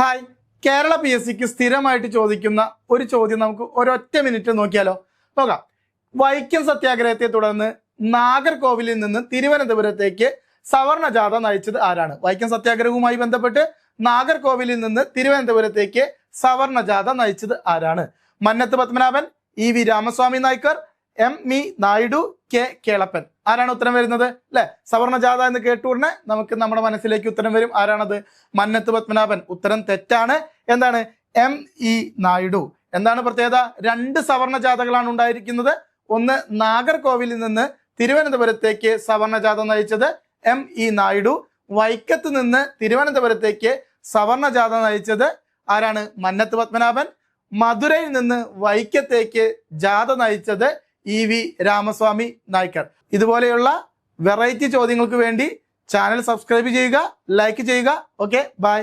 Hi, Kerala PSCക്ക് സ്ഥിരമായിട്ട് ചോദിക്കുന്ന ഒരു ചോദ്യം നമുക്ക് ഒരൊറ്റ മിനിറ്റ് നോക്കിയാലോ. നോക്കാം. വൈക്കം സത്യാഗ്രഹത്തെ തുടർന്ന് നാഗർകോവിലിൽ നിന്ന് തിരുവനന്തപുരത്തേക്ക് സവർണ ജാഥ നയിച്ചത് ആരാണ്? വൈക്കം സത്യാഗ്രഹവുമായി ബന്ധപ്പെട്ട് നാഗർകോവിലിൽ നിന്ന് തിരുവനന്തപുരത്തേക്ക് സവർണ ജാഥ നയിച്ചത് ആരാണ്? Mannath Padmanabhan, EV Ramaswamy Naicker, M.E. Naidu, K. Kelappan. ആരാണ് ഉത്തരം വരുന്നത്? അല്ലെ, സവർണ ജാഥ എന്ന് കേട്ടുടനെ നമുക്ക് നമ്മുടെ മനസ്സിലേക്ക് ഉത്തരം വരും. ആരാണത്? മന്നത്ത് പത്മനാഭൻ. ഉത്തരം തെറ്റാണ്. എന്താണ്? M.E. നായിഡു. എന്താണ് പ്രത്യേകത? രണ്ട് സവർണ ജാഥകളാണ് ഉണ്ടായിരിക്കുന്നത്. ഒന്ന് നാഗർകോവിലിൽ നിന്ന് തിരുവനന്തപുരത്തേക്ക് സവർണ ജാഥ നയിച്ചത് M.E. നായിഡു. വൈക്കത്ത് നിന്ന് തിരുവനന്തപുരത്തേക്ക് സവർണ ജാഥ നയിച്ചത് ആരാണ്? മന്നത്ത് പത്മനാഭൻ. മധുരയിൽ നിന്ന് വൈക്കത്തേക്ക് ജാഥ നയിച്ചത് EV രാമസ്വാമി നായ്ക്കർ. ഇതുപോലെയുള്ള വെറൈറ്റി ചോദ്യങ്ങൾക്ക് വേണ്ടി ചാനൽ സബ്സ്ക്രൈബ് ചെയ്യുക, ലൈക്ക് ചെയ്യുക. Okay, by.